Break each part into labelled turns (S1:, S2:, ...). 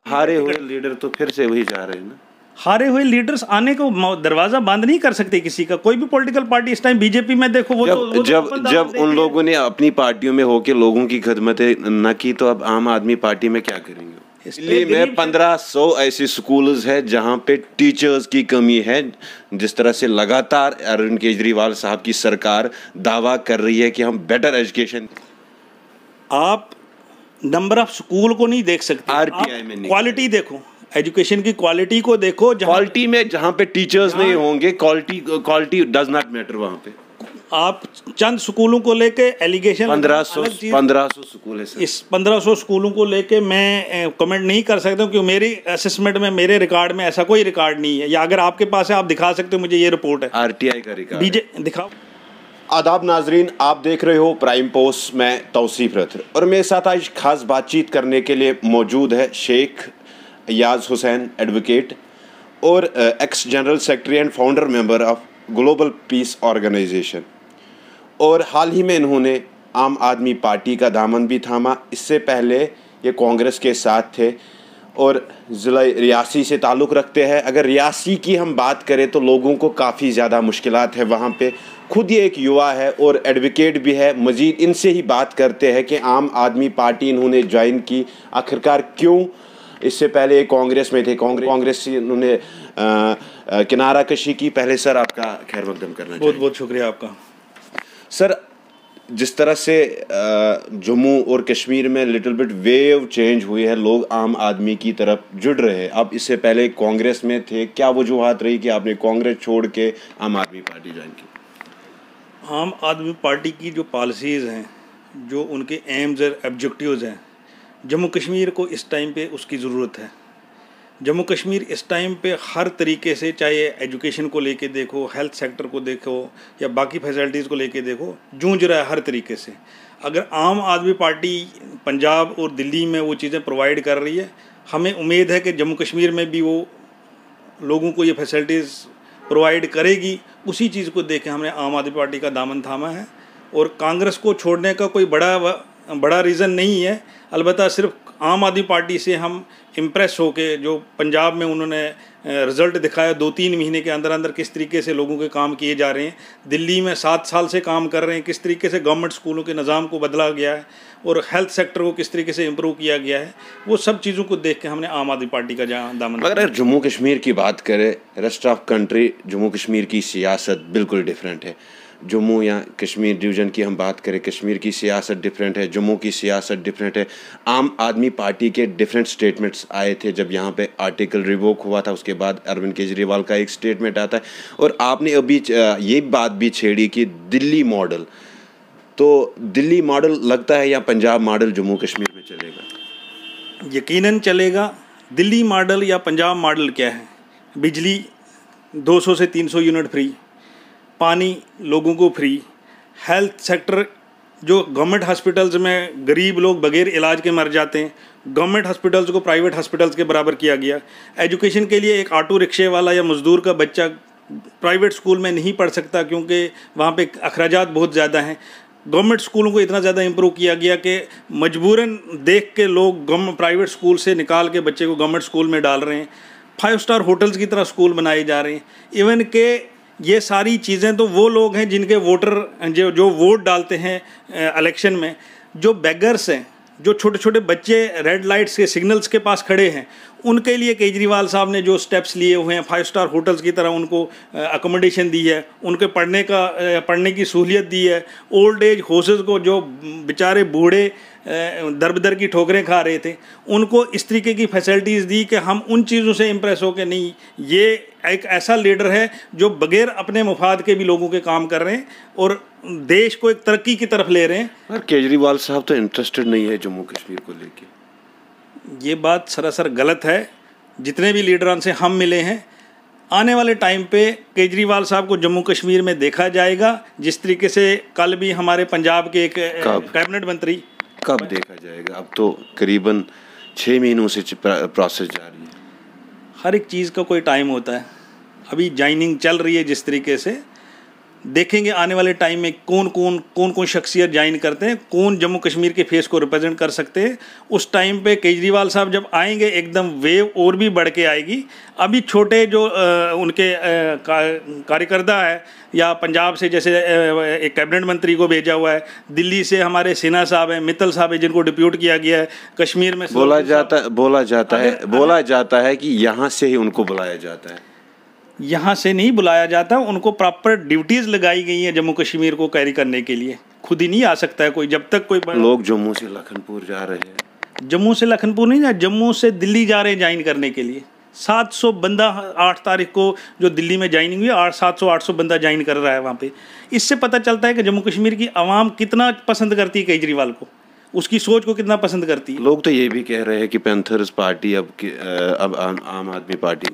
S1: हारे हुए लीडर तो फिर से वही जा रहे हैं ना।
S2: हारे हुए लीडर्स आने को दरवाजा बंद नहीं कर सकते किसी का। कोई भी पॉलिटिकल पार्टी इस टाइम बीजेपी में देखो, वो
S1: जब उन लोगों ने अपनी पार्टियों में होके लोगों की खिदमतें न की, तो अब आम आदमी पार्टी में क्या करेंगे। दिल्ली में 1500 ऐसे स्कूल्स है जहां पे टीचर्स की कमी है। जिस तरह से लगातार अरविंद केजरीवाल साहब की सरकार दावा कर रही है कि हम बेटर एजुकेशन,
S2: आप नंबर ऑफ स्कूल को नहीं देख सकते,
S1: आरटीआई में नहीं,
S2: क्वालिटी देखो, एजुकेशन की क्वालिटी को देखो।
S1: क्वालिटी में जहां पे टीचर्स नहीं होंगे, क्वालिटी डज नॉट मैटर। वहां पे
S2: आप चंद स्कूलों को लेके एलिगेशन
S1: 1500 स्कूल है सर।
S2: इस 1500 स्कूलों को लेके मैं कमेंट नहीं कर सकता हूँ, क्योंकि मेरी असेसमेंट में, मेरे रिकॉर्ड में ऐसा कोई रिकॉर्ड नहीं है। या अगर आपके पास है आप दिखा सकते हो मुझे, ये रिपोर्ट है
S1: आरटीआई का रिकॉर्ड।
S2: डीजे दिखाओ।
S1: आदाब नाजरीन, आप देख रहे हो प्राइम पोस्ट, मैं तौसीफ रथर, और मेरे साथ आज खास बातचीत करने के लिए मौजूद है शेख याज हुसैन एडवोकेट और ex general secretary and founder member of global peace organisation. और हाल ही में इन्होंने आम आदमी पार्टी का दामन भी थामा। इससे पहले ये कांग्रेस के साथ थे और ज़िला रियासी से ताल्लुक़ रखते हैं। अगर रियासी की हम बात करें तो लोगों को काफ़ी ज़्यादा मुश्किलात है वहाँ पे। खुद ये एक युवा है और एडवोकेट भी है। मज़ीद इनसे ही बात करते हैं कि आम आदमी पार्टी इन्होंने ज्वाइन की आखिरकार क्यों। इससे पहले कांग्रेस में थे, कांग्रेस से उन्होंने किनारा कशी की। पहले सर आपका खैर मकदम करना चाहिए।
S2: बहुत बहुत शुक्रिया आपका।
S1: सर, जिस तरह से जम्मू और कश्मीर में लिटिल बिट वेव चेंज हुई है, लोग आम आदमी की तरफ जुड़ रहे हैं। अब इससे पहले कांग्रेस में थे, क्या वजूहात रही कि आपने कांग्रेस छोड़ के आम आदमी पार्टी ज्वाइन की?
S2: आम आदमी पार्टी की जो पॉलिसीज़ हैं, जो उनके एम्स और ऑब्जेक्टिव्स हैं, जम्मू कश्मीर को इस टाइम पे उसकी ज़रूरत है। जम्मू कश्मीर इस टाइम पे हर तरीके से, चाहे एजुकेशन को लेके देखो, हेल्थ सेक्टर को देखो, या बाकी फैसिलिटीज़ को लेके देखो, जूझ रहा है हर तरीके से। अगर आम आदमी पार्टी पंजाब और दिल्ली में वो चीज़ें प्रोवाइड कर रही है, हमें उम्मीद है कि जम्मू कश्मीर में भी वो लोगों को ये फैसिलिटीज़ प्रोवाइड करेगी। उसी चीज़ को देख के हमने आम आदमी पार्टी का दामन थामा है। और कांग्रेस को छोड़ने का कोई बड़ा रीज़न नहीं है। अलबत्ता सिर्फ आम आदमी पार्टी से हम इम्प्रेस होके, जो पंजाब में उन्होंने रिज़ल्ट दिखाया 2-3 महीने के अंदर अंदर, किस तरीके से लोगों के काम किए जा रहे हैं। दिल्ली में 7 साल से काम कर रहे हैं, किस तरीके से गवर्नमेंट स्कूलों के निज़ाम को बदला गया है और हेल्थ सेक्टर को किस तरीके से इम्प्रूव किया गया है, वो सब चीज़ों को देख के हमने आम आदमी पार्टी का दामन।
S1: अगर जम्मू कश्मीर की बात करें, rest of country, Jammu Kashmir की सियासत बिल्कुल डिफरेंट है। जम्मू या कश्मीर डिवीज़न की हम बात करें, कश्मीर की सियासत डिफरेंट है, जम्मू की सियासत डिफरेंट है। आम आदमी पार्टी के डिफरेंट स्टेटमेंट्स आए थे जब यहाँ पे आर्टिकल रिवोक हुआ था। उसके बाद अरविंद केजरीवाल का एक स्टेटमेंट आता है, और आपने अभी ये बात भी छेड़ी कि दिल्ली मॉडल, तो दिल्ली मॉडल लगता है या पंजाब मॉडल जम्मू कश्मीर में चलेगा?
S2: यकीनन चलेगा। दिल्ली मॉडल या पंजाब मॉडल क्या है? बिजली 200 से 300 यूनिट फ्री, पानी लोगों को फ्री, हेल्थ सेक्टर, जो गवर्नमेंट हॉस्पिटल्स में गरीब लोग बगैर इलाज के मर जाते हैं, गवर्नमेंट हॉस्पिटल्स को प्राइवेट हॉस्पिटल्स के बराबर किया गया। एजुकेशन के लिए एक ऑटो रिक्शे वाला या मज़दूर का बच्चा प्राइवेट स्कूल में नहीं पढ़ सकता, क्योंकि वहाँ पे अखराजात बहुत ज़्यादा हैं। गवर्नमेंट स्कूलों को इतना ज़्यादा इम्प्रूव किया गया कि मजबूरन देख के लोग प्राइवेट स्कूल से निकाल के बच्चे को गवर्नमेंट स्कूल में डाल रहे हैं। 5 स्टार होटल्स की तरह स्कूल बनाए जा रहे हैं। इवन के ये सारी चीज़ें तो वो लोग हैं जिनके वोटर जो वोट डालते हैं इलेक्शन में, जो बेगर्स हैं, जो छोटे छोटे बच्चे रेड लाइट्स के सिग्नल्स के पास खड़े हैं, उनके लिए केजरीवाल साहब ने जो स्टेप्स लिए हुए हैं, 5 स्टार होटल्स की तरह उनको अकोमोडेशन दी है, उनके पढ़ने की सहूलियत दी है। ओल्ड एज होसेस को, जो बेचारे बूढ़े दर की ठोकरें खा रहे थे, उनको इस तरीके की फैसिलिटीज़ दी कि हम उन चीज़ों से इम्प्रेस हो के नहीं, ये एक ऐसा लीडर है जो बगैर अपने मुफाद के भी लोगों के काम कर रहे हैं और देश को एक तरक्की की तरफ ले रहे हैं।
S1: और केजरीवाल साहब तो इंटरेस्टेड नहीं है जम्मू कश्मीर को लेके।
S2: ये बात सरासर गलत है। जितने भी लीडरान से हम मिले हैं, आने वाले टाइम पे केजरीवाल साहब को जम्मू कश्मीर में देखा जाएगा। जिस तरीके से कल भी हमारे पंजाब के एक कैबिनेट मंत्री,
S1: कब देखा जाएगा? अब तो करीबन 6 महीनों से प्रोसेस जारी है।
S2: हर एक चीज़ का कोई टाइम होता है। अभी ज्वाइनिंग चल रही है जिस तरीके से, देखेंगे आने वाले टाइम में कौन कौन शख्सियत ज्वाइन करते हैं, कौन जम्मू कश्मीर के फेस को रिप्रेजेंट कर सकते हैं। उस टाइम पे केजरीवाल साहब जब आएंगे एकदम वेव और भी बढ़ के आएगी। अभी छोटे जो उनके कार्यकर्ता है, या पंजाब से जैसे एक कैबिनेट मंत्री को भेजा हुआ है, दिल्ली से हमारे सिन्हा साहब हैं, मित्तल साहब हैं, जिनको डिप्यूट किया गया है, कश्मीर में
S1: बोला जाता है कि यहाँ से ही उनको बुलाया जाता है।
S2: यहाँ से नहीं बुलाया जाता, उनको प्रॉपर ड्यूटीज़ लगाई गई हैं जम्मू कश्मीर को कैरी करने के लिए। खुद ही नहीं आ सकता है कोई, जब तक कोई
S1: लोग जम्मू से लखनपुर जा रहे हैं।
S2: जम्मू से लखनपुर नहीं, जम्मू से दिल्ली जा रहे हैं ज्वाइन करने के लिए। 700 बंदा 8 तारीख को जो दिल्ली में ज्वाइनिंग हुई, 700-800 बंदा ज्वाइन कर रहा है वहाँ पे। इससे पता चलता है कि जम्मू कश्मीर की आवाम कितना पसंद करती है केजरीवाल को, उसकी सोच को कितना पसंद करती है।
S1: लोग तो ये भी कह रहे हैं कि पैंथर्स पार्टी अब आम आदमी पार्टी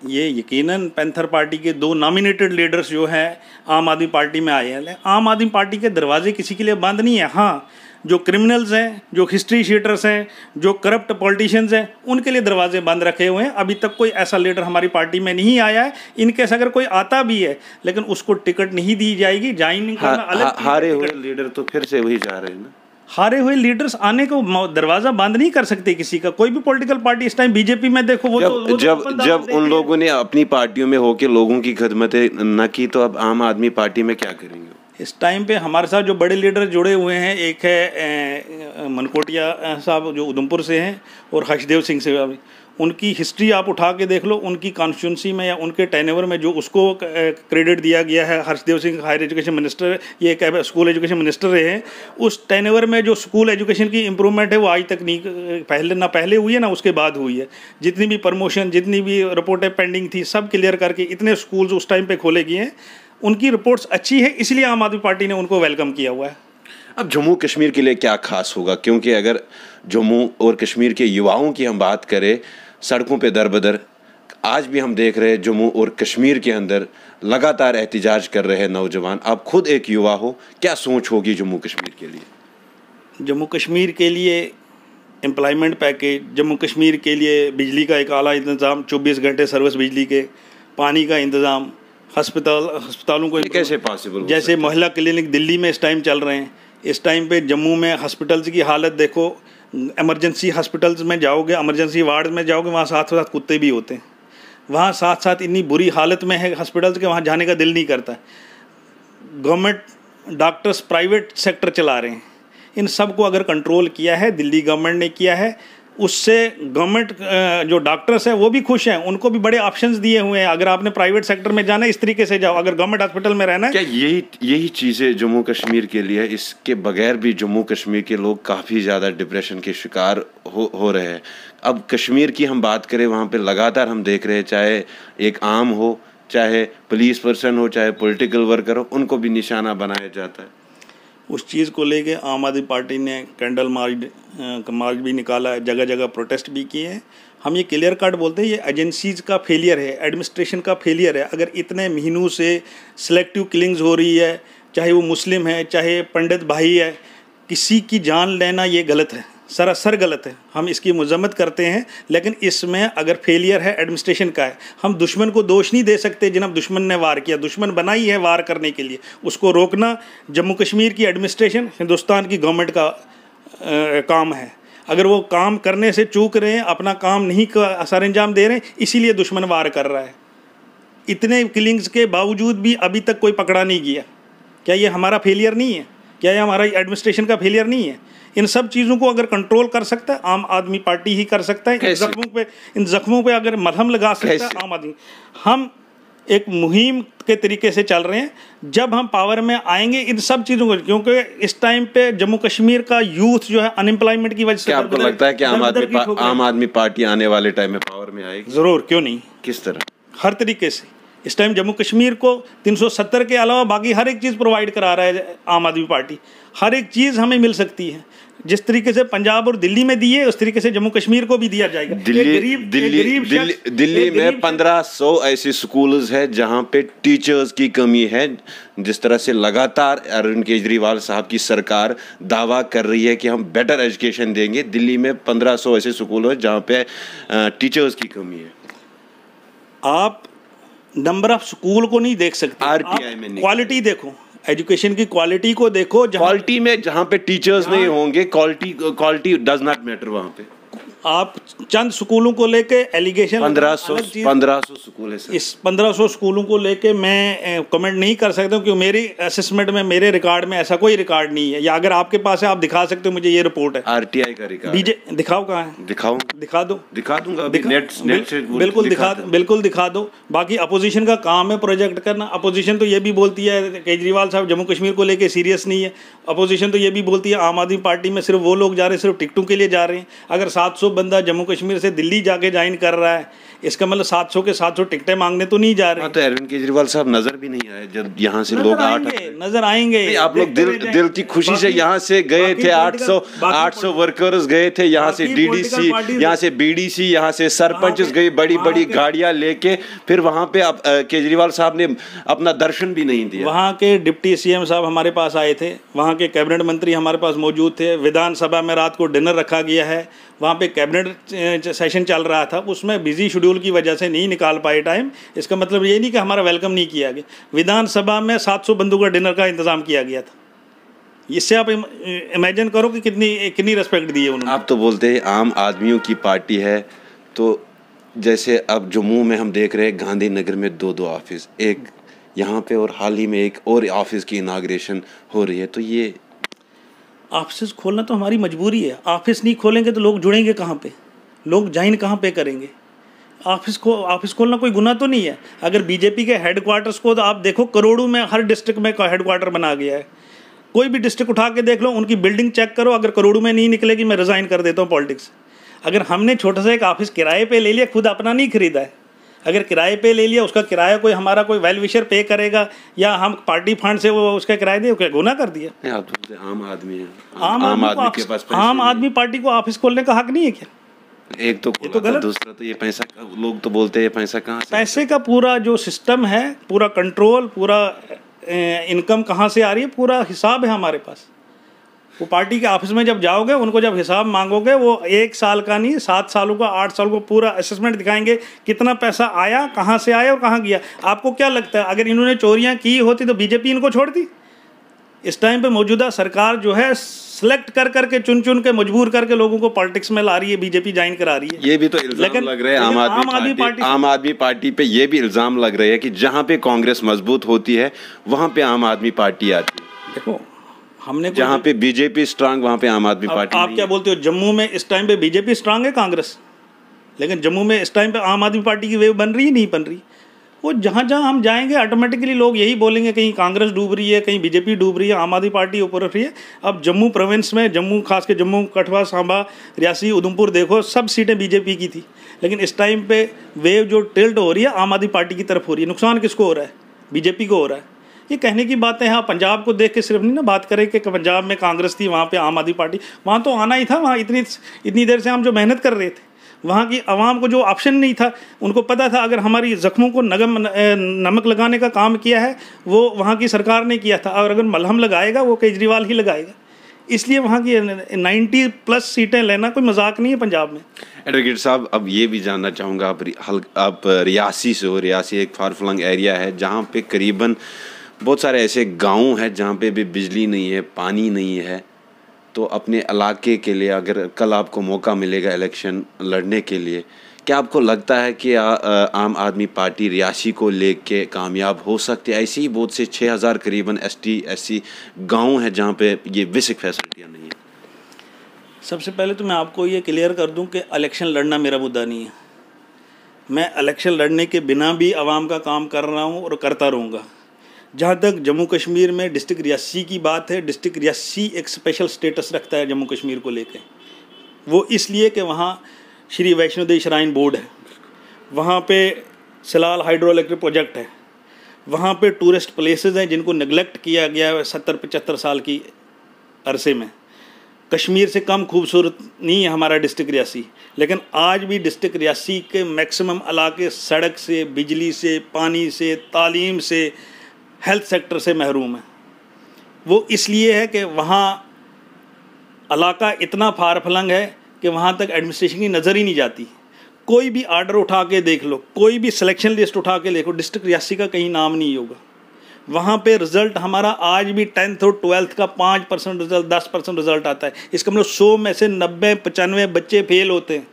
S2: ये यकीनन पैंथर पार्टी के 2 नॉमिनेटेड लीडर्स जो हैं आम आदमी पार्टी में आए हैं। आम आदमी पार्टी के दरवाजे किसी के लिए बंद नहीं है। हाँ, जो क्रिमिनल्स हैं, जो हिस्ट्री शीटर्स हैं, जो करप्ट पॉलिटिशियंस हैं, उनके लिए दरवाजे बंद रखे हुए हैं। अभी तक कोई ऐसा लीडर हमारी पार्टी में नहीं आया है। इनकेस अगर कोई आता भी है, लेकिन उसको टिकट नहीं दी जाएगी। ज्वाइनिंग करना अलग।
S1: हारे हुए लीडर तो फिर से वही जा रहे हैं ना।
S2: हारे हुए लीडर्स आने को दरवाजा बंद नहीं कर सकते किसी का। कोई भी पॉलिटिकल पार्टी इस टाइम बीजेपी में देखो,
S1: जब उन लोगों ने अपनी पार्टियों में होकर लोगों की खिदमतें न की, तो अब आम आदमी पार्टी में क्या करेंगे?
S2: इस टाइम पे हमारे साथ जो बड़े लीडर जुड़े हुए हैं, एक है मनकोटिया साहब जो उधमपुर से हैं, और हर्षदेव सिंह से। उनकी हिस्ट्री आप उठा के देख लो, उनकी कॉन्स्टिट्यूंसी में या उनके टेन्योर में जो उसको क्रेडिट दिया गया है। Harshdev Singh higher education minister, ये एक स्कूल एजुकेशन मिनिस्टर रहे हैं। उस टेन्योर में जो स्कूल एजुकेशन की इम्प्रूवमेंट है वो आज तक नहीं, पहले हुई है ना उसके बाद हुई है। जितनी भी प्रमोशन, जितनी भी रिपोर्टें पेंडिंग थी, सब क्लियर करके इतने स्कूल्स उस टाइम पर खोले गए हैं। उनकी रिपोर्ट्स अच्छी है, इसलिए आम आदमी पार्टी ने उनको वेलकम किया हुआ है।
S1: अब जम्मू कश्मीर के लिए क्या खास होगा? क्योंकि अगर जम्मू और कश्मीर के युवाओं की हम बात करें, सड़कों पे दर बदर आज भी हम देख रहे हैं जम्मू और कश्मीर के अंदर लगातार एहतिजाज कर रहे हैं नौजवान। आप खुद एक युवा हो, क्या सोच होगी जम्मू कश्मीर के लिए?
S2: जम्मू कश्मीर के लिए एम्प्लॉयमेंट पैकेज, जम्मू कश्मीर के लिए बिजली का एक आला इंतज़ाम, 24 घंटे सर्विस बिजली के, पानी का इंतज़ाम, अस्पतालों को
S1: कैसे पॉसिबल?
S2: जैसे महिला क्लिनिक दिल्ली में इस टाइम चल रहे हैं, इस टाइम पे जम्मू में हॉस्पिटल्स की हालत देखो। इमरजेंसी हॉस्पिटल्स में जाओगे, इमरजेंसी वार्ड में जाओगे, वहाँ साथ साथ कुत्ते भी होते हैं। वहाँ साथ साथ इतनी बुरी हालत में है हॉस्पिटल्स के, वहाँ जाने का दिल नहीं करता। गवर्नमेंट डॉक्टर्स प्राइवेट सेक्टर चला रहे हैं। इन सब को अगर कंट्रोल किया है दिल्ली गवर्नमेंट ने किया है, उससे गवर्नमेंट जो डॉक्टर्स हैं वो भी खुश हैं, उनको भी बड़े ऑप्शंस दिए हुए हैं। अगर आपने प्राइवेट सेक्टर में जाना है, इस तरीके से जाओ। अगर गवर्नमेंट हॉस्पिटल में रहना है,
S1: क्या यही चीज़ें जम्मू कश्मीर के लिए? इसके बगैर भी जम्मू कश्मीर के लोग काफ़ी ज़्यादा डिप्रेशन के शिकार हो रहे हैं। अब कश्मीर की हम बात करें, वहाँ पे लगातार हम देख रहे हैं, चाहे एक आम हो, चाहे पुलिस पर्सन हो, चाहे पॉलिटिकल वर्कर हो, उनको भी निशाना बनाया जाता है।
S2: उस चीज़ को लेके आम आदमी पार्टी ने कैंडल मार्च भी निकाला है, जगह जगह प्रोटेस्ट भी किए हैं। हम ये क्लियर कट बोलते हैं, ये एजेंसीज़ का फेलियर है, एडमिनिस्ट्रेशन का फेलियर है। अगर इतने महीनों से सिलेक्टिव किलिंग्स हो रही है, चाहे वो मुस्लिम है, चाहे पंडित भाई है, किसी की जान लेना ये गलत है, सरासर गलत है। हम इसकी मजम्मत करते हैं, लेकिन इसमें अगर फेलियर है एडमिनिस्ट्रेशन का है। हम दुश्मन को दोष नहीं दे सकते जनाब, दुश्मन ने वार किया, दुश्मन बनाई है वार करने के लिए, उसको रोकना जम्मू कश्मीर की एडमिनिस्ट्रेशन, हिंदुस्तान की गवर्नमेंट का काम है। अगर वो काम करने से चूक रहे हैं, अपना काम नहीं सर अंजाम दे रहे हैं, इसीलिए दुश्मन वार कर रहा है। इतने किलिंग्स के बावजूद भी अभी तक कोई पकड़ा नहीं गया। क्या ये हमारा फेलियर नहीं है? क्या ये हमारा एडमिनिस्ट्रेशन का फेलियर नहीं है? इन सब चीज़ों को अगर कंट्रोल कर सकता है आम आदमी पार्टी ही कर सकता है। इन जख्मों पे अगर मलहम लगा सकता है आम आदमी। हम एक मुहिम के तरीके से चल रहे हैं, जब हम पावर में आएंगे इन सब चीज़ों को, क्योंकि इस टाइम पे जम्मू कश्मीर का यूथ जो है अनएम्प्लॉयमेंट की वजह से,
S1: क्या आपको लगता है कि आम आदमी पार्टी आने वाले टाइम में पावर में आएगी?
S2: ज़रूर, क्यों नहीं।
S1: किस तरह?
S2: हर तरीके से। इस टाइम जम्मू कश्मीर को 370 के अलावा बाकी हर एक चीज़ प्रोवाइड करा रहा है आम आदमी पार्टी। हर एक चीज़ हमें मिल सकती है। जिस तरीके से पंजाब और दिल्ली में दिए, उस तरीके से जम्मू कश्मीर को भी दिया जाएगा।
S1: दिल्ली में 1500 ऐसे स्कूल्स हैं जहां पे टीचर्स की कमी है। जिस तरह से लगातार अरविंद केजरीवाल साहब की सरकार दावा कर रही है कि हम बेटर एजुकेशन देंगे, दिल्ली में 1500 ऐसे स्कूल हैं जहां पे टीचर्स की कमी है।
S2: आप नंबर ऑफ स्कूल को नहीं देख सकते,
S1: आरटीआई में
S2: क्वालिटी देखो, एजुकेशन की क्वालिटी को देखो।
S1: क्वालिटी में जहाँ पे टीचर्स नहीं होंगे, क्वालिटी डज नॉट मैटर। वहाँ पे
S2: आप चंद स्कूलों को लेके एलिगेशन
S1: 1500 स्कूल है सर।
S2: इस 1500 स्कूलों को लेके मैं कमेंट नहीं कर सकता हूँ, क्योंकि मेरी असेसमेंट में, मेरे रिकॉर्ड में ऐसा कोई रिकॉर्ड नहीं है। या अगर आपके पास है आप दिखा सकते हो मुझे, ये रिपोर्ट है
S1: आरटीआई का रिकॉर्ड।
S2: बीजे दिखाओ, कहाँ है?
S1: दिखाओ,
S2: दिखा दो,
S1: दिखा दूंगा नेट से।
S2: बिल्कुल दिखा दो। बाकी अपोजिशन का काम है प्रोजेक्ट करना। अपोजिशन तो ये भी बोलती है केजरीवाल साहब जम्मू कश्मीर को लेके सीरियस नहीं है। अपोजिशन तो ये भी बोलती है आम आदमी पार्टी में सिर्फ वो लोग जा रहे हैं सिर्फ टिकटों के लिए जा रहे हैं। अगर 700 बंदा जम्मू कश्मीर से दिल्ली जाके ज्वाइन कर रहा है, इसका मतलब 700 के 700 टिकटें मांगने तो नहीं जा रहे।
S1: तो अरविंद केजरीवाल साहब नजर भी नहीं आए जब यहाँ से लोग
S2: नजर आएंगे।
S1: आप लोग दिल की खुशी से यहाँ से गए थे। 800 वर्कर्स गए थे यहाँ से, डीडीसी, यहाँ से बीडीसी, यहाँ से सरपंच गए बड़ी बड़ी गाड़ियां लेके। फिर वहाँ पे केजरीवाल साहब ने अपना दर्शन भी नहीं दिया।
S2: वहाँ के डिप्टी सीएम साहब हमारे पास आए थे, वहाँ के कैबिनेट मंत्री हमारे पास मौजूद थे। विधानसभा में रात को डिनर रखा गया है, वहाँ पे कैबिनेट सेशन चल रहा था, उसमें बिजी शेड्यूल की वजह से नहीं निकाल पाए टाइम। इसका मतलब ये नहीं कि हमारा वेलकम नहीं किया गया। विधानसभा में 700 बंदों का डिनर का इंतजाम किया गया था। इससे आप इमेजिन करो कि कितनी रिस्पेक्ट दी है उन्होंने।
S1: आप तो बोलते हैं आम आदमियों की पार्टी है, तो जैसे अब जम्मू में हम देख रहे हैं गांधीनगर में 2 ऑफिस, एक यहाँ पे और हाल ही में एक और ऑफिस की इनाग्रेशन हो रही है। तो ये
S2: ऑफिस खोलना तो हमारी मजबूरी है। ऑफिस नहीं खोलेंगे तो लोग जुड़ेंगे कहाँ पे, लोग ज्वाइन कहाँ पे करेंगे? ऑफिस खोलना कोई गुनाह तो नहीं है। अगर बीजेपी के हेडक्वार्टर्स को तो आप देखो, करोड़ों में हर डिस्ट्रिक्ट में हेडक्वार्टर बना गया है। कोई भी डिस्ट्रिक्ट उठा के देख लो, उनकी बिल्डिंग चेक करो, अगर करोड़ों में नहीं निकलेगी मैं रिज़ाइन कर देता हूँ पॉलिटिक्स। अगर हमने छोटा सा एक ऑफिस किराए पे ले लिया, खुद अपना नहीं खरीदा है, अगर किराए पे ले लिया, उसका किराया कोई हमारा कोई वेल विशर पे करेगा या हम पार्टी फंड से वो उसका किराया दे, क्या गुनाह कर दिया?
S1: आप तो आम आदमी है,
S2: आम आदमी के पास आम आदमी पार्टी को ऑफिस खोलने का हक नहीं है क्या?
S1: एक तो गलत, दूसरा तो ये पैसा, लोग तो बोलते हैं पैसा कहाँ से?
S2: पैसे का पूरा जो सिस्टम है, पूरा कंट्रोल, पूरा इनकम कहाँ से आ रही है, पूरा हिसाब है हमारे पास। वो पार्टी के ऑफिस में जब जाओगे, उनको जब हिसाब मांगोगे, वो 1 साल का नहीं 7 सालों का, 8 साल को पूरा असेसमेंट दिखाएंगे, कितना पैसा आया, कहाँ से आया और कहाँ गया। आपको क्या लगता है अगर इन्होंने चोरियां की होती तो बीजेपी इनको छोड़ती? इस टाइम पे मौजूदा सरकार जो है सिलेक्ट कर करके चुन के मजबूर करके लोगों को पॉलिटिक्स में ला रही है, बीजेपी ज्वाइन करा रही है।
S1: ये भी तो इल्जाम लग रहा है आम आदमी पार्टी पे, ये भी इल्जाम लग रहा है कि जहाँ पे कांग्रेस मजबूत होती है वहाँ पे आम आदमी पार्टी आती है।
S2: देखो, हमने
S1: जहाँ पे बीजेपी स्ट्रांग, वहाँ पे आम आदमी पार्टी।
S2: आप क्या बोलते हो, जम्मू में इस टाइम पे बीजेपी स्ट्रांग है कांग्रेस, लेकिन जम्मू में इस टाइम पे आम आदमी पार्टी की वेव बन रही है, नहीं बन रही? वो जहाँ जहाँ हम जाएंगे ऑटोमेटिकली लोग यही बोलेंगे, कहीं कांग्रेस डूब रही है, कहीं बीजेपी डूब रही है, आम आदमी पार्टी ऊपर उठ रही है। अब जम्मू प्रोविंस में, जम्मू खास के जम्मू, कठुआ, सांबा, रियासी, उधमपुर देखो, सब सीटें बीजेपी की थी, लेकिन इस टाइम पे वेव जो टिल्ट हो रही है आम आदमी पार्टी की तरफ हो रही है। नुकसान किसको हो रहा है? बीजेपी को हो रहा है। ये कहने की बातें हैं। हाँ, पंजाब को देख के सिर्फ नहीं ना बात करें कि पंजाब में कांग्रेस थी, वहाँ पे आम आदमी पार्टी, वहाँ तो आना ही था। वहाँ इतनी देर से हम जो मेहनत कर रहे थे, वहाँ की आवाम को जो ऑप्शन नहीं था, उनको पता था अगर हमारी जख्मों को नमक लगाने का काम किया है वो वहाँ की सरकार ने किया था, और अगर मलहम लगाएगा वो केजरीवाल ही लगाएगा। इसलिए वहाँ की 90+ सीटें लेना कोई मजाक नहीं है पंजाब में।
S1: एडवोकेट साहब, अब ये भी जानना चाहूँगा, आप रियासी से हो। रियासी एक फार फ्लंग एरिया है जहाँ पे करीबन बहुत सारे ऐसे गाँव हैं जहाँ पे भी बिजली नहीं है, पानी नहीं है। तो अपने इलाके के लिए अगर कल आपको मौका मिलेगा इलेक्शन लड़ने के लिए, क्या आपको लगता है कि आम आदमी पार्टी रियासी को लेके कामयाब हो सकती है? ऐसे ही बहुत से 6000 करीबन ST/SC गांव हैं जहां पे ये बेसिक फैसिलिटियां नहीं है।
S2: सबसे पहले तो मैं आपको ये क्लियर कर दूं कि इलेक्शन लड़ना मेरा मुद्दा नहीं है। मैं इलेक्शन लड़ने के बिना भी आवाम का काम कर रहा हूँ और करता रहूँगा। जहाँ तक जम्मू कश्मीर में डिस्ट्रिक्ट रियासी की बात है, डिस्ट्रिक्ट रियासी एक स्पेशल स्टेटस रखता है जम्मू कश्मीर को लेके। वो इसलिए कि वहाँ श्री वैष्णो देवी श्राइन बोर्ड है, वहाँ पे सलाल हाइड्रो इलेक्ट्रिक प्रोजेक्ट है, वहाँ पे टूरिस्ट प्लेसेस हैं जिनको नेगलेक्ट किया गया है 70-75 साल की अरसे में। कश्मीर से कम खूबसूरत नहीं है हमारा डिस्ट्रिक्ट रियासी, लेकिन आज भी डिस्ट्रिक्ट रियासी के मैक्सिमम इलाके सड़क से, बिजली से, पानी से, तालीम से, हेल्थ सेक्टर से महरूम है। वो इसलिए है कि वहाँ इलाका इतना फार फलंग है कि वहाँ तक एडमिनिस्ट्रेशन की नज़र ही नहीं जाती। कोई भी आर्डर उठा के देख लो, कोई भी सिलेक्शन लिस्ट उठा के देखो, डिस्ट्रिक्ट रियासी का कहीं नाम नहीं होगा। वहाँ पे रिजल्ट हमारा आज भी 10th और 12th का 5% रिजल्ट, 10% रिजल्ट आता है। इसका मतलब 100 में से 90-95 बच्चे फेल होते हैं।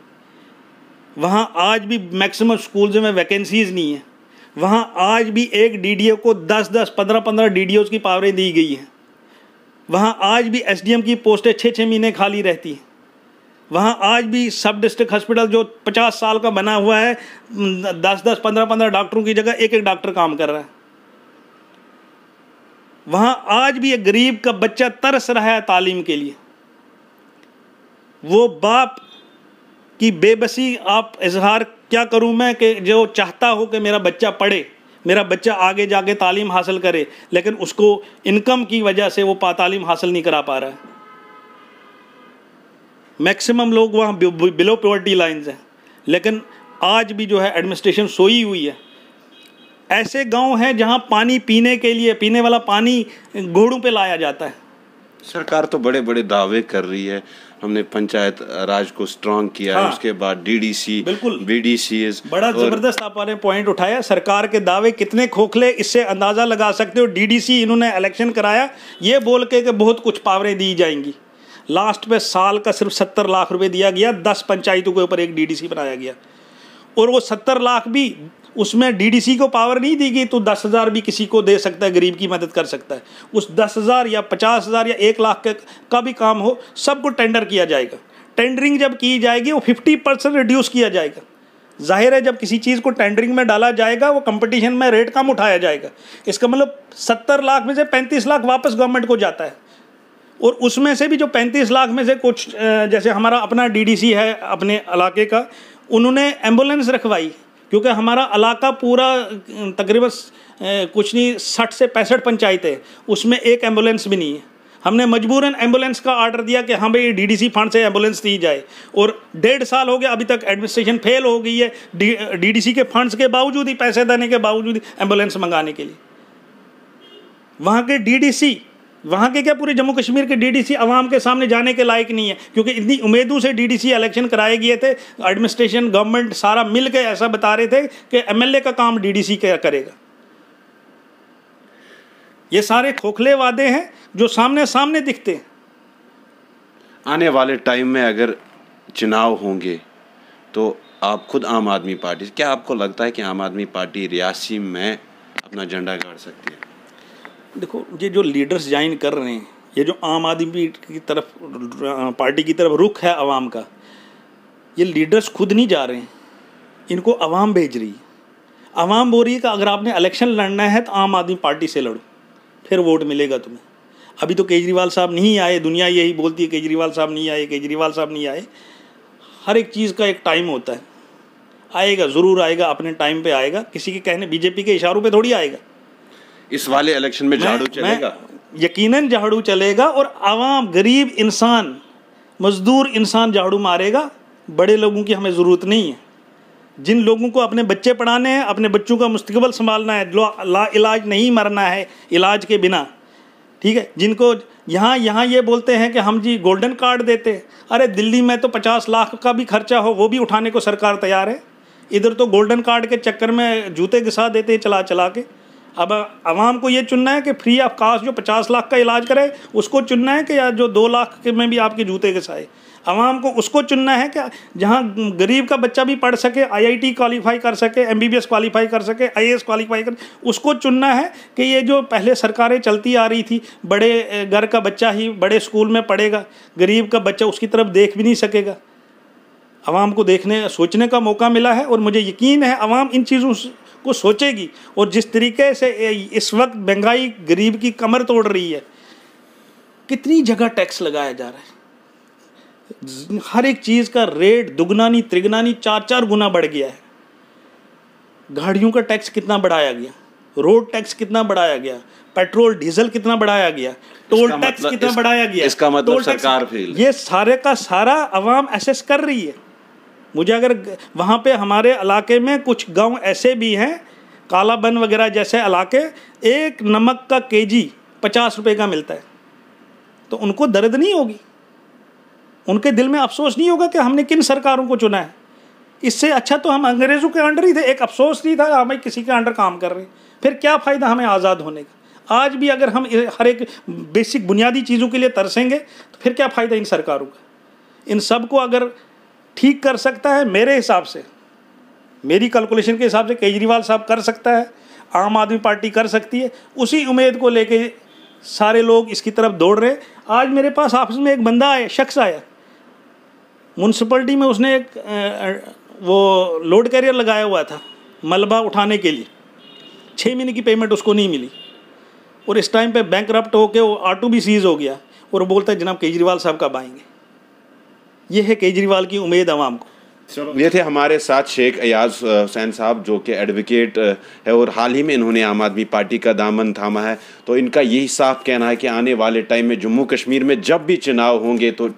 S2: वहाँ आज भी मैक्सिमम स्कूल्स में वैकेंसीज नहीं है। वहाँ आज भी एक डीडीओ को 10-10, 15-15 डीडीओ की पावरें दी गई हैं। वहाँ आज भी एसडीएम की पोस्टें 6-6 महीने खाली रहती हैं। वहाँ आज भी सब डिस्ट्रिक्ट हॉस्पिटल जो 50 साल का बना हुआ है, 10-10, 15-15 डॉक्टरों की जगह एक डॉक्टर काम कर रहा है। वहाँ आज भी एक गरीब का बच्चा तरस रहा है तालीम के लिए। वो बाप की बेबसी आप इजहार क्या करूँ मैं, कि जो चाहता हो कि मेरा बच्चा पढ़े, मेरा बच्चा आगे जाके तालीम हासिल करे, लेकिन उसको इनकम की वजह से वो तालीम हासिल नहीं करा पा रहा है। मैक्सिमम लोग वहाँ बिलो पॉवर्टी लाइन्स हैं, लेकिन आज भी जो है एडमिनिस्ट्रेशन सोई हुई है। ऐसे गांव हैं जहां पानी पीने के लिए, पीने वाला पानी घोड़ों पे लाया जाता है।
S1: सरकार तो बड़े बड़े दावे कर रही है, हमने पंचायत राज को स्ट्रांग किया है, उसके बाद डीडीसी,
S2: बिल्कुल
S1: बीडीसीएस,
S2: बड़ा जबरदस्त आपने पॉइंट उठाया। सरकार के दावे कितने खोखले, इससे अंदाजा लगा सकते हो। डीडीसी इन्होंने इलेक्शन कराया ये बोल के कि बहुत कुछ पावरें दी जाएंगी। लास्ट पे साल का सिर्फ 70 लाख रुपए दिया गया, 10 पंचायतों के ऊपर एक डीडीसी बनाया गया, और वो 70 लाख भी उसमें डीडीसी को पावर नहीं दी गई। तो 10,000 भी किसी को दे सकता है, गरीब की मदद कर सकता है। उस 10,000 या 50,000 या 1 लाख का भी काम हो, सबको टेंडर किया जाएगा। टेंडरिंग जब की जाएगी वो 50% रिड्यूस किया जाएगा। जाहिर है जब किसी चीज़ को टेंडरिंग में डाला जाएगा वो कंपटीशन में रेट कम उठाया जाएगा। इसका मतलब 70 लाख में से 35 लाख वापस गवर्नमेंट को जाता है, और उसमें से भी जो 35 लाख में से कुछ, जैसे हमारा अपना डीडीसी है अपने इलाके का, उन्होंने एम्बुलेंस रखवाई, क्योंकि हमारा इलाका पूरा तकरीबन कुछ नहीं 60 से 65 पंचायतें, उसमें एक एम्बुलेंस भी नहीं है। हमने मजबूरन एम्बुलेंस का ऑर्डर दिया कि हाँ भाई डीडीसी फंड से एम्बुलेंस दी जाए, और 1.5 साल हो गया अभी तक एडमिनिस्ट्रेशन फेल हो गई है डीडीसी के फंड्स के बावजूद ही, पैसे देने के बावजूद ही एम्बुलेंस मंगाने के लिए। वहाँ के डीडीसी, वहाँ के क्या पूरे जम्मू कश्मीर के डीडीसी आवाम के सामने जाने के लायक नहीं है, क्योंकि इतनी उम्मीदों से डीडीसी इलेक्शन कराए गए थे। एडमिनिस्ट्रेशन गवर्नमेंट सारा मिल के ऐसा बता रहे थे कि एमएलए का काम डीडीसी क्या करेगा। ये सारे खोखले वादे हैं जो सामने सामने दिखते हैं।
S1: आने वाले टाइम में अगर चुनाव होंगे तो आप खुद आम आदमी पार्टी, क्या आपको लगता है कि आम आदमी पार्टी रियासी में अपना झंडा गाड़ सकती है?
S2: देखो, ये जो लीडर्स ज्वाइन कर रहे हैं, ये जो आम आदमी की तरफ पार्टी की तरफ रुख है आवाम का, ये लीडर्स खुद नहीं जा रहे हैं, इनको आवाम भेज रही है। आवाम बोल रही है कि अगर आपने इलेक्शन लड़ना है तो आम आदमी पार्टी से लड़ो, फिर वोट मिलेगा तुम्हें। अभी तो केजरीवाल साहब नहीं आए, दुनिया यही बोलती है केजरीवाल साहब नहीं आए, केजरीवाल साहब नहीं आए। हर एक चीज़ का एक टाइम होता है, आएगा, ज़रूर आएगा, अपने टाइम पे आएगा। किसी के कहने, बीजेपी के इशारों पे थोड़ी आएगा।
S1: इस वाले इलेक्शन में झाड़ू चलेगा,
S2: यकीनन झाड़ू चलेगा, और आवाम, गरीब इंसान, मजदूर इंसान झाड़ू मारेगा। बड़े लोगों की हमें ज़रूरत नहीं है। जिन लोगों को अपने बच्चे पढ़ाने हैं, अपने बच्चों का मुस्तकबिल संभालना है, ला इलाज नहीं मरना है इलाज के बिना, ठीक है। जिनको यहाँ ये बोलते हैं कि हम जी गोल्डन कार्ड देते हैं, अरे दिल्ली में तो 50 लाख का भी खर्चा हो वो भी उठाने को सरकार तैयार है। इधर तो गोल्डन कार्ड के चक्कर में जूते घिसा देते हैं चला चला के। अब आवाम को ये चुनना है कि फ्री ऑफ कास्ट जो 50 लाख का इलाज करे उसको चुनना है, कि या जो 2 लाख के में भी आपके जूते घिसाए। आवाम को उसको चुनना है कि जहाँ गरीब का बच्चा भी पढ़ सके, IIT क्वालिफाई कर सके, MBBS क्वालिफाई कर सके, IAS क्वालिफाई कर, उसको चुनना है। कि ये जो पहले सरकारें चलती आ रही थी, बड़े घर का बच्चा ही बड़े स्कूल में पढ़ेगा, गरीब का बच्चा उसकी तरफ देख भी नहीं सकेगा। आवाम को देखने सोचने का मौका मिला है, और मुझे यकीन है आवाम इन चीज़ों को सोचेगी। और जिस तरीके से इस वक्त महंगाई गरीब की कमर तोड़ रही है, कितनी जगह टैक्स लगाया जा रहा है, हर एक चीज़ का रेट दुगना नहीं तिगुना नहीं 4-4 गुना बढ़ गया है। गाड़ियों का टैक्स कितना बढ़ाया गया, रोड टैक्स कितना बढ़ाया गया, पेट्रोल डीजल कितना बढ़ाया गया, टोल टैक्स कितना बढ़ाया गया।
S1: इसका मतलब सरकार फेल।
S2: ये सारे का सारा आवाम एसेस कर रही है। मुझे अगर वहाँ पे हमारे इलाके में कुछ गांव ऐसे भी हैं, कालाबन वगैरह जैसे इलाके, एक नमक का केजी 50 रुपये का मिलता है, तो उनको दर्द नहीं होगी, उनके दिल में अफसोस नहीं होगा कि हमने किन सरकारों को चुना है। इससे अच्छा तो हम अंग्रेज़ों के अंडर ही थे। एक अफसोस नहीं था हमें किसी के अंडर काम कर रहे हैं, फिर क्या फ़ायदा हमें आज़ाद होने का। आज भी अगर हम हर एक बेसिक बुनियादी चीज़ों के लिए तरसेंगे तो फिर क्या फ़ायदा इन सरकारों का। इन सब को अगर ठीक कर सकता है, मेरे हिसाब से, मेरी कैलकुलेशन के हिसाब से केजरीवाल साहब कर सकता है, आम आदमी पार्टी कर सकती है। उसी उम्मीद को लेके सारे लोग इसकी तरफ दौड़ रहे। आज मेरे पास ऑफिस में एक बंदा आया, शख्स आया म्यूनसिपलिटी में, उसने एक वो लोड कैरियर लगाया हुआ था मलबा उठाने के लिए, 6 महीने की पेमेंट उसको नहीं मिली, और इस टाइम पे बैंकरप्ट होके वो ऑटो भी सीज हो गया, और वो बोलता है जनाब केजरीवाल साहब कब आएंगे। ये है केजरीवाल की उम्मीद आवाम को।
S1: ये थे हमारे साथ शेख अयाज हुसैन साहब, जो कि एडवोकेट है और हाल ही में इन्होंने आम आदमी पार्टी का दामन थामा है। तो इनका यही साफ कहना है कि आने वाले टाइम में जम्मू कश्मीर में जब भी चुनाव होंगे तो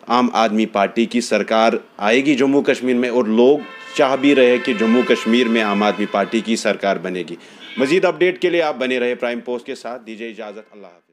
S1: आम आदमी पार्टी की सरकार आएगी जम्मू कश्मीर में, और लोग चाह भी रहे कि जम्मू कश्मीर में आम आदमी पार्टी की सरकार बनेगी। मज़ीद अपडेट के लिए आप बने रहे प्राइम पोस्ट के साथ। दीजिए इजाज़त, अल्लाह हाफ़िज़।